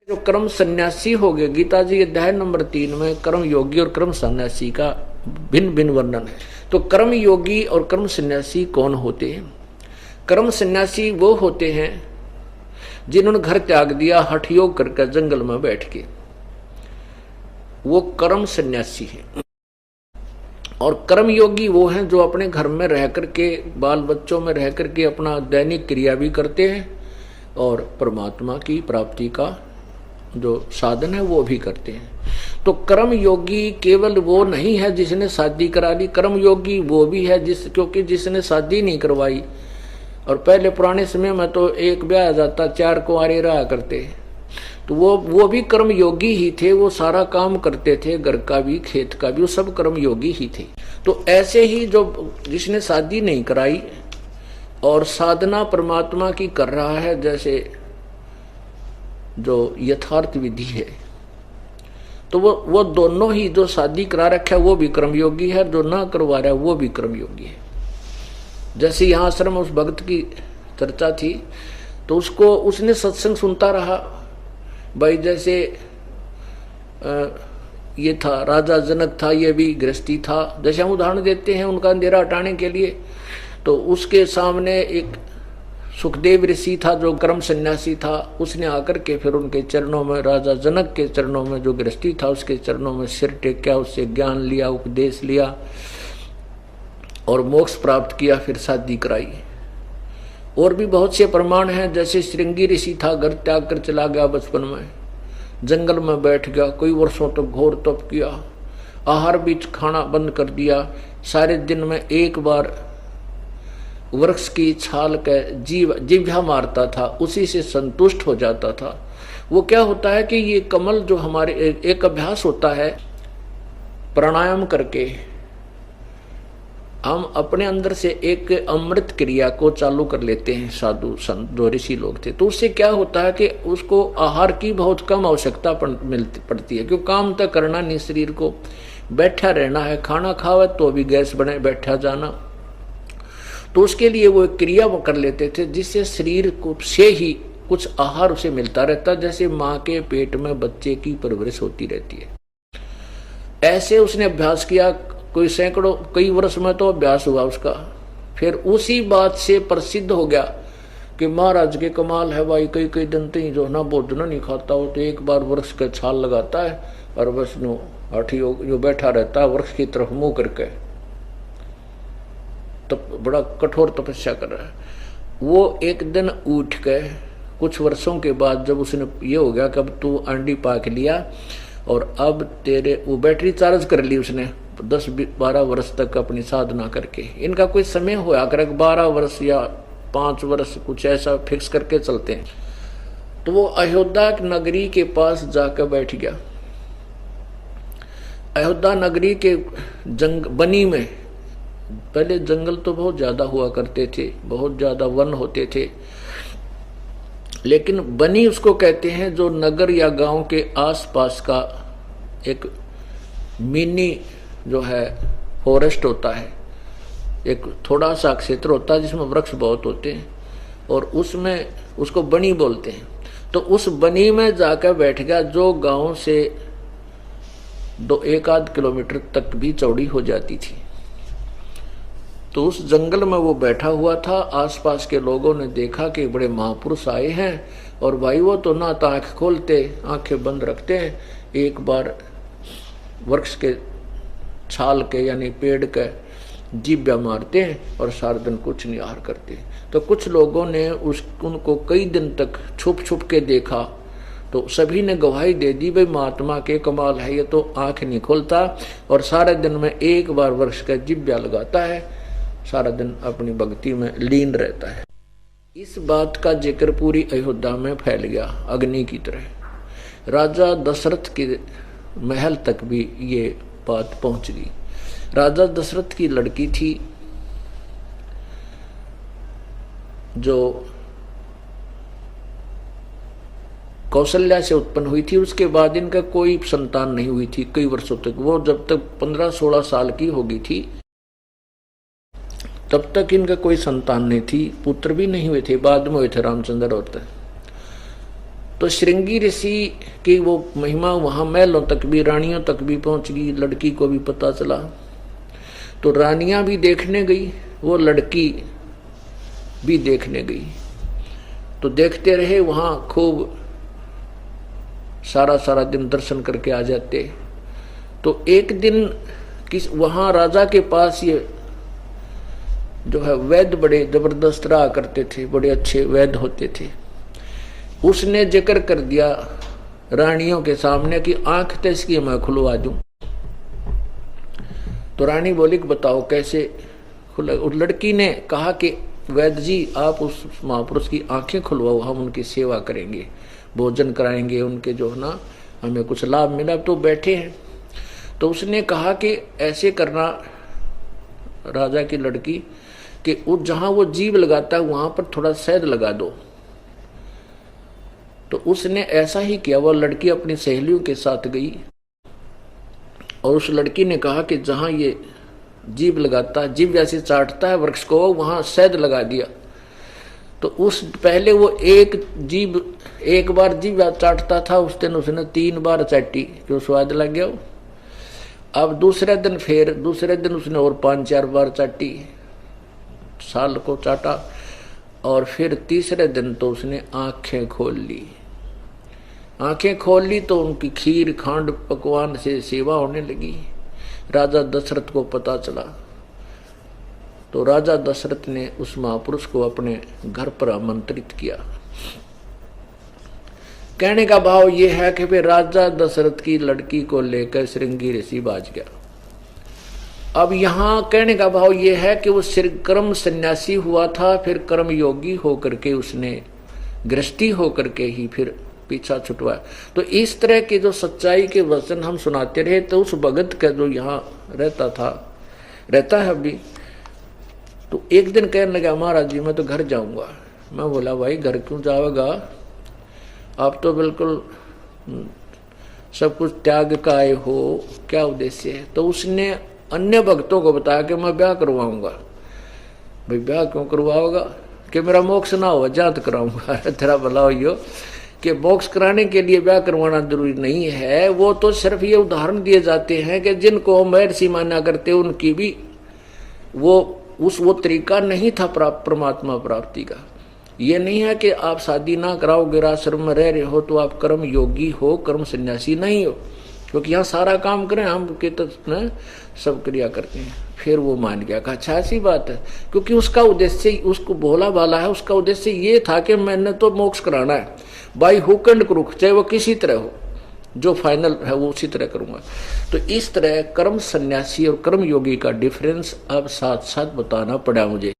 जो कर्म सन्यासी हो गए, गीता जी अध्याय नंबर 3 में कर्म योगी और कर्म सन्यासी का भिन्न भिन्न वर्णन है। तो कर्म योगी और कर्म सन्यासी कौन होते हैं? कर्म सन्यासी वो होते हैं जिन्होंने घर त्याग दिया हठ योग करके जंगल में बैठ के, वो कर्म सन्यासी है। और कर्म योगी वो हैं जो अपने घर में रह करके, बाल बच्चों में रह करके अपना दैनिक क्रिया भी करते हैं और परमात्मा की प्राप्ति का जो साधन है वो भी करते हैं। तो कर्म योगी केवल वो नहीं है जिसने शादी करा ली, कर्म योगी वो भी है क्योंकि जिसने शादी नहीं करवाई। और पहले पुराने समय में तो एक ब्याह जाता, 4 कुंवारे रहा करते, तो वो भी कर्म योगी ही थे। वो सारा काम करते थे, घर का भी खेत का भी, वो सब कर्म योगी ही थे। तो ऐसे ही जो जिसने शादी नहीं कराई और साधना परमात्मा की कर रहा है, जैसे जो यथार्थ विधि है, तो वो दोनों ही, जो शादी करा रखा है वो भी कर्मयोगी है, जो ना करवा रहा है वो भी कर्मयोगी है। जैसे यहाँ आश्रम उस भक्त की चर्चा थी, तो उसने सत्संग सुनता रहा भाई। जैसे ये था राजा जनक था, ये भी गृहस्थी था। जैसे हम उदाहरण देते हैं उनका अंधेरा हटाने के लिए, तो उसके सामने एक सुखदेव ऋषि था जो कर्म सन्यासी था। उसने आकर के फिर उनके चरणों में, राजा जनक के चरणों में जो गृहस्थी था उसके चरणों में सिर टेका, उससे ज्ञान लिया, उपदेश लिया और मोक्ष प्राप्त किया, फिर शादी कराई। और भी बहुत से प्रमाण हैं। जैसे श्रृंगी ऋषि था, घर त्याग कर चला गया बचपन में, जंगल में बैठ गया, कई वर्षों तक घोर तप किया, आहार भी खाना बंद कर दिया, सारे दिन में एक बार वृक्ष की छाल का जिह्वा मारता था, उसी से संतुष्ट हो जाता था। वो क्या होता है कि ये कमल जो हमारे एक अभ्यास होता है, प्राणायाम करके हम अपने अंदर से एक अमृत क्रिया को चालू कर लेते हैं। साधु संत जो ऋषि लोग थे, तो उससे क्या होता है कि उसको आहार की बहुत कम आवश्यकता पड़ती है, क्योंकि काम तो करना नहीं, शरीर को बैठा रहना है, खाना खावे तो भी गैस बने बैठा जाना। तो उसके लिए वो एक क्रिया वो कर लेते थे जिससे शरीर को से ही कुछ आहार उसे मिलता रहता, जैसे माँ के पेट में बच्चे की परवरिश होती रहती है। ऐसे उसने अभ्यास किया, कोई सैकड़ों कई वर्ष में तो अभ्यास हुआ उसका। फिर उसी बात से प्रसिद्ध हो गया कि महाराज के कमाल है भाई, कई कई दिन तो जो ना भोजन नहीं खाता हो, तो एक बार वृक्ष का छाल लगाता है और बस नो आठी जो बैठा रहता है वृक्ष की तरफ मुंह करके, तब बड़ा कठोर तपस्या कर रहा है। वो एक दिन उठ के कुछ वर्षों के बाद जब उसने ये हो गया कि अब तू अंडी पाक लिया और अब तेरे, वो बैटरी चार्ज कर ली उसने 10-12 वर्ष तक अपनी साधना करके। इनका कोई समय होया कर 12 वर्ष या 5 वर्ष, कुछ ऐसा फिक्स करके चलते हैं। तो वो अयोध्या नगरी के पास जाकर बैठ गया। अयोध्या नगरी के बनी में, पहले जंगल तो बहुत ज्यादा हुआ करते थे, बहुत ज्यादा वन होते थे, लेकिन बनी उसको कहते हैं जो नगर या गांव के आसपास का एक मिनी जो है फॉरेस्ट होता है, एक थोड़ा सा क्षेत्र होता है जिसमें वृक्ष बहुत होते हैं, और उसमें उसको बनी बोलते हैं। तो उस बनी में जाकर बैठ गया, जो गांव से 1-8 किलोमीटर तक भी चौड़ी हो जाती थी। तो उस जंगल में वो बैठा हुआ था। आसपास के लोगों ने देखा कि बड़े महापुरुष आए हैं, और भाई वो तो ना तो आंख खोलते, आंखें बंद रखते हैं, एक बार वृक्ष के छाल के यानी पेड़ के जिब्या मारते हैं और सारा दिन कुछ नहीं आहार करते। तो कुछ लोगों ने उनको कई दिन तक छुप छुप के देखा, तो सभी ने गवाही दे दी भाई महात्मा के कमाल है, ये तो आंख नहीं खोलता और सारे दिन में एक बार वृक्ष का जिब्या लगाता है, सारा दिन अपनी भक्ति में लीन रहता है। इस बात का जिक्र पूरी अयोध्या में फैल गया अग्नि की तरह। राजा दशरथ के महल तक भी ये बात पहुंच गई। राजा दशरथ की लड़की थी जो कौशल्या से उत्पन्न हुई थी। उसके बाद इनका कोई संतान नहीं हुई थी कई वर्षों तक। वो जब तक 15-16 साल की हो गई थी तब तक इनका कोई संतान नहीं थी, पुत्र भी नहीं हुए थे, बाद में हुए थे रामचंद्र होते। तो श्रृंगी ऋषि की वो महिमा वहां महलों तक भी, रानियों तक भी पहुंच गई। लड़की को भी पता चला तो रानियां भी देखने गई, वो लड़की भी देखने गई। तो देखते रहे वहां, खूब सारा सारा दिन दर्शन करके आ जाते। तो एक दिन वहां राजा के पास ये जो है वैद्य बड़े जबरदस्त रहा करते थे, बड़े अच्छे वैद्य होते थे। उसने जिक्र कर दिया रानियों के सामने कि आंख तो इसकी मैं खुलवा दूं। तो रानी बोली कि बताओ कैसे खुला। उस लड़की ने कहा कि वैद्य जी आप उस महापुरुष की आंखें खुलवाओ, हम उनकी सेवा करेंगे, भोजन कराएंगे, उनके जो है ना हमें कुछ लाभ मिला। अब तो बैठे हैं। तो उसने कहा कि ऐसे करना राजा की लड़की कि जहां वो जीभ लगाता है वहां पर थोड़ा शहद लगा दो। तो उसने ऐसा ही किया। वो लड़की अपनी सहेलियों के साथ गई और उस लड़की ने कहा कि जहां ये जीभ लगाता है, जीभ जैसे चाटता है वृक्ष को, वहां शहद लगा दिया। तो उस पहले वो एक बार जीभ चाटता था, उस दिन उसने 3 बार चाटी, जो स्वाद लग गया। अब दूसरे दिन उसने और 5-4 बार चाटी, साल को चाटा। और फिर तीसरे दिन तो उसने आंखें खोल ली। आंखें खोल ली तो उनकी खीर खांड पकवान से सेवा होने लगी। राजा दशरथ को पता चला तो राजा दशरथ ने उस महापुरुष को अपने घर पर आमंत्रित किया। कहने का भाव यह है कि फिर राजा दशरथ की लड़की को लेकर श्रृंगी ऋषि बाज गया। अब यहां कहने का भाव यह है कि वो कर्म सन्यासी हुआ था, फिर कर्म योगी होकर के उसने गृहस्थी होकर के ही फिर पीछा छुटवाया। तो इस तरह के जो सच्चाई के वचन हम सुनाते रहे, तो उस भगत का जो यहाँ रहता है अभी, तो एक दिन कहने लगा महाराज जी मैं तो घर जाऊंगा। मैं बोला भाई घर क्यों जाओगा, आप तो बिल्कुल सब कुछ त्याग का आए हो, क्या उद्देश्य है। तो उसने अन्य भक्तों को बताया कि मैं ब्याह करवाऊंगा। भाई ब्याह क्यों करवाओगा, कि मेरा मोक्ष ना हो जात कराऊंगा। तेरा भला हो कि मोक्ष कराने के लिए ब्याह करवाना जरूरी नहीं है। वो तो सिर्फ ये उदाहरण दिए जाते हैं कि जिनको महर्षि माना करते उनकी भी वो तरीका नहीं था परमात्मा प्राप्ति का। ये नहीं है कि आप शादी ना कराओगे, आश्रम में रह रहे हो तो आप कर्म योगी हो, कर्म सन्यासी नहीं हो। क्योंकि यहाँ सारा काम करें हम के तो सब क्रिया करते हैं। फिर वो मान गया, कहा अच्छा ऐसी बात है। क्योंकि उसका उद्देश्य, उसको भोला भाला है, उसका उद्देश्य ये था कि मैंने तो मोक्ष कराना है बाई हुक एंड क्रुक, चाहे वो किसी तरह हो, जो फाइनल है वो उसी तरह करूंगा। तो इस तरह कर्म सन्यासी और कर्म योगी का डिफरेंस अब साथ साथ बताना पड़ा मुझे।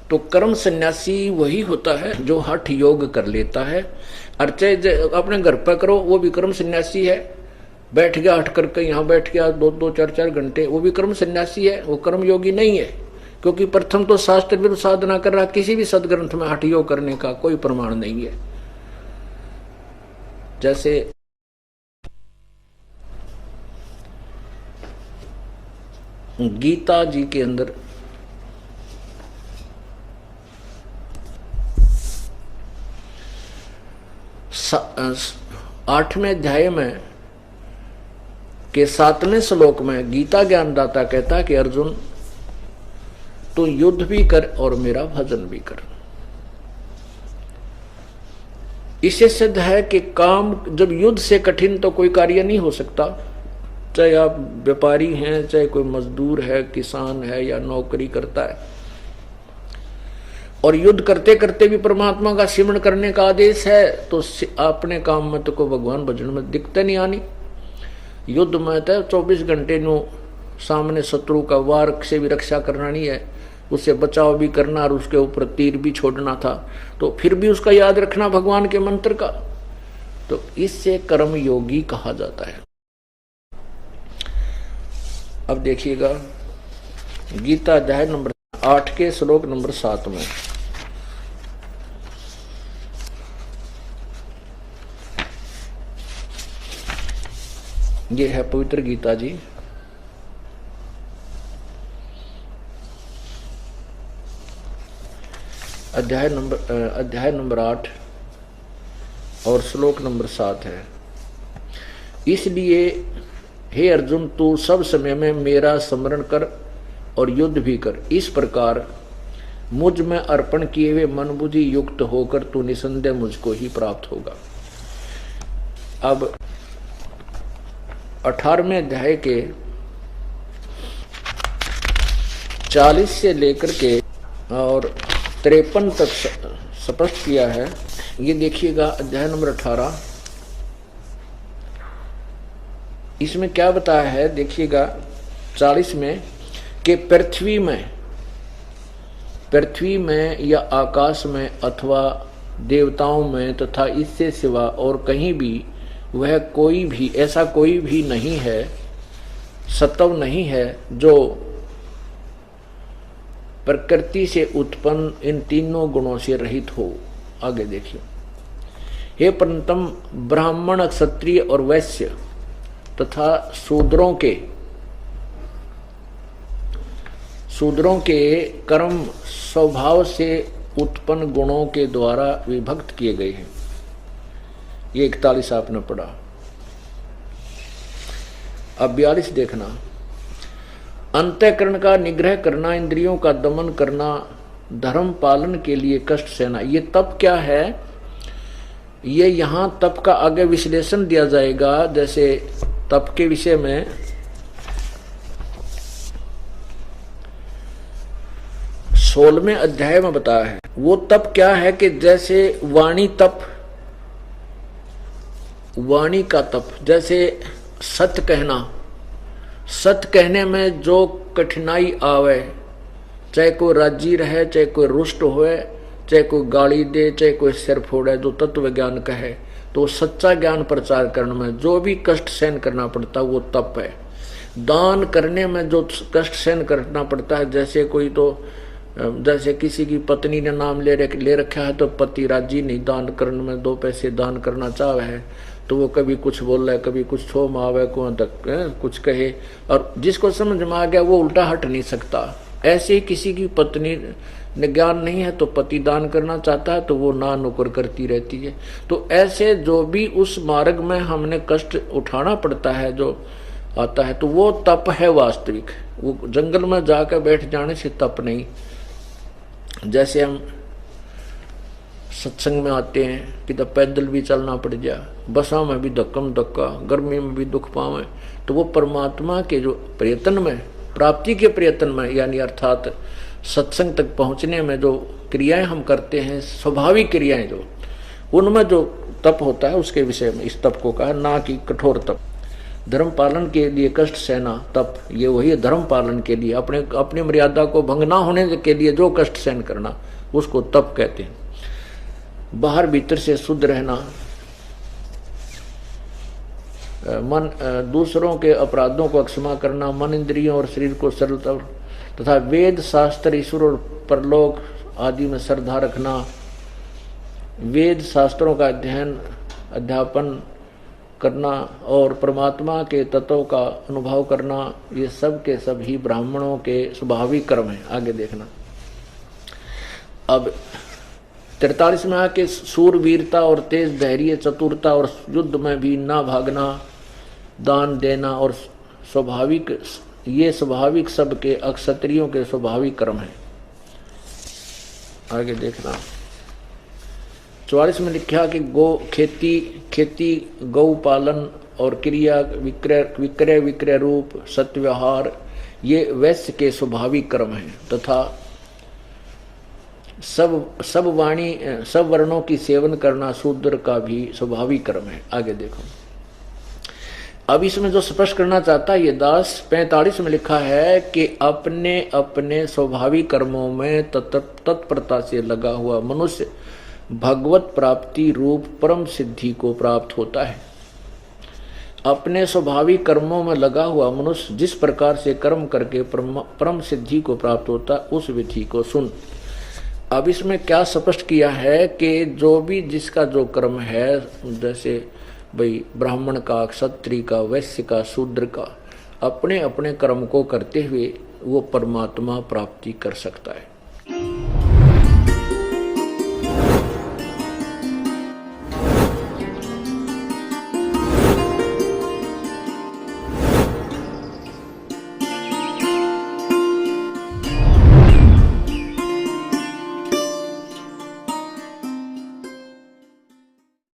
तो कर्म सन्यासी वही होता है जो हठ योग कर लेता है, और चाहे अपने घर पर करो वो भी कर्म सन्यासी है। बैठ गया हट करके, यहाँ बैठ गया 2-2 4-4 घंटे, वो भी कर्म सन्यासी है, वो कर्म योगी नहीं है। क्योंकि प्रथम तो शास्त्र विरुद्ध साधना कर रहा, किसी भी सदग्रंथ में हठ योग करने का कोई प्रमाण नहीं है। जैसे गीता जी के अंदर आठवें अध्याय में के 7वें श्लोक में गीता ज्ञानदाता कहता है कि अर्जुन तू युद्ध भी कर और मेरा भजन भी कर। इससे सिद्ध है कि काम जब युद्ध से कठिन तो कोई कार्य नहीं हो सकता। चाहे आप व्यापारी हैं, चाहे कोई मजदूर है, किसान है या नौकरी करता है, और युद्ध करते करते भी परमात्मा का सिमरण करने का आदेश है, तो अपने काम में तो को भगवान भजन में दिक्कत नहीं आनी। युद्ध में तो 24 घंटे नो सामने शत्रु का वार से भी रक्षा करना नहीं है, उससे बचाव भी करना और उसके ऊपर तीर भी छोड़ना था, तो फिर भी उसका याद रखना भगवान के मंत्र का। तो इससे कर्म योगी कहा जाता है। अब देखिएगा गीता अध्याय नंबर 8 के श्लोक नंबर 7 में ये है पवित्र गीता जी, अध्याय नंबर 8 और श्लोक नंबर 7 है। इसलिए हे अर्जुन, तू सब समय में मेरा स्मरण कर और युद्ध भी कर। इस प्रकार मुझ में अर्पण किए हुए मन बुद्धि युक्त होकर तू निसंदेह मुझको ही प्राप्त होगा। अब 18वें अध्याय के 40 से लेकर के और 53 तक स्पष्ट किया है। ये देखिएगा अध्याय नंबर 18, इसमें क्या बताया है देखिएगा 40 में कि पृथ्वी में या आकाश में अथवा देवताओं में तथा इससे सिवा और कहीं भी वह कोई भी ऐसा कोई भी नहीं है, सत्व नहीं है जो प्रकृति से उत्पन्न इन तीनों गुणों से रहित हो। आगे देखिए, हे परंतम ब्राह्मण, क्षत्रिय और वैश्य तथा शूद्रों के कर्म स्वभाव से उत्पन्न गुणों के द्वारा विभक्त किए गए हैं। ये 41 आपने पढ़ा। अब 42 देखना, अंतःकरण का निग्रह करना, इंद्रियों का दमन करना, धर्म पालन के लिए कष्ट सहना। ये तप क्या है? ये यहां तप का आगे विश्लेषण दिया जाएगा। जैसे तप के विषय में 16वें अध्याय में बताया है। वो तप क्या है कि जैसे वाणी का तप, जैसे सत्य कहने में जो कठिनाई आवे, चाहे कोई राजी रहे, चाहे कोई रुष्ट होए, चाहे कोई गाली दे, चाहे कोई सिर फोड़े, जो तत्व ज्ञान कहे, तो सच्चा ज्ञान प्रचार करने में जो भी कष्ट सहन करना पड़ता वो तप है। दान करने में जो कष्ट सहन करना पड़ता है, जैसे किसी की पत्नी ने नाम ले रखा है तो पति राजी नहीं दान करने में, 2 पैसे दान करना चाहे है तो वो कभी कुछ बोल रहा है, कभी कुछ छोम आवे, कुछ कहे, और जिसको समझ में आ गया वो उल्टा हट नहीं सकता। ऐसे ही किसी की पत्नी ने ज्ञान नहीं है तो पति दान करना चाहता है तो वो ना नुकर करती रहती है। तो ऐसे जो भी उस मार्ग में हमने कष्ट उठाना पड़ता है, जो आता है, तो वो तप है वास्तविक। वो जंगल में जाकर बैठ जाने से तप नहीं। जैसे हम सत्संग में आते हैं कि तब पैदल भी चलना पड़ जाए, बसा में भी धक्का, गर्मी में भी दुख पावे, तो वो परमात्मा के जो प्रयत्न में, प्राप्ति के प्रयत्न में, यानी अर्थात सत्संग तक पहुंचने में जो क्रियाएं हम करते हैं, स्वाभाविक क्रियाएं जो, उनमें जो तप होता है उसके विषय में इस तप को कहा, ना कि कठोर तप। धर्म पालन के लिए कष्ट सहना तप, ये वही है। धर्म पालन के लिए अपनी मर्यादा को भंग ना होने के लिए जो कष्ट सहन करना उसको तप कहते हैं। बाहर भीतर से शुद्ध रहना, मन दूसरों के अपराधों को क्षमा करना, मन इंद्रियों और शरीर को सरलता तथा वेद शास्त्र, ईश्वर और परलोक आदि में श्रद्धा रखना, वेद शास्त्रों का अध्यापन करना और परमात्मा के तत्व का अनुभव करना, ये सब के सब ही ब्राह्मणों के स्वाभाविक कर्म है। आगे देखना, अब 43 में आके सूरवीरता और तेज धैर्य, चतुरता और युद्ध में भी ना भागना, दान देना और स्वाभाविक, ये स्वाभाविक सबके अक्षत्रियों के स्वाभाविक कर्म है। आगे देखना, 44 में लिखा कि खेती गौ पालन और क्रिया विक्रय रूप सत्व्यवहार, ये वैश्य के स्वाभाविक कर्म हैं तथा सब वर्णों की सेवन करना शूद्र का भी स्वाभाविक कर्म है। आगे देखो, अब इसमें जो स्पष्ट करना चाहता है ये दास 45 में लिखा है कि अपने अपने स्वाभाविक कर्मों में तत्परता से लगा हुआ मनुष्य भगवत प्राप्ति रूप परम सिद्धि को प्राप्त होता है। अपने स्वाभाविक कर्मों में लगा हुआ मनुष्य जिस प्रकार से कर्म करके परम सिद्धि को प्राप्त होता है, उस विधि को सुन। अब इसमें क्या स्पष्ट किया है कि जो भी जिसका जो कर्म है, जैसे भाई ब्राह्मण का, क्षत्रिय का, वैश्य का, शूद्र का, अपने अपने कर्म को करते हुए वो परमात्मा प्राप्ति कर सकता है।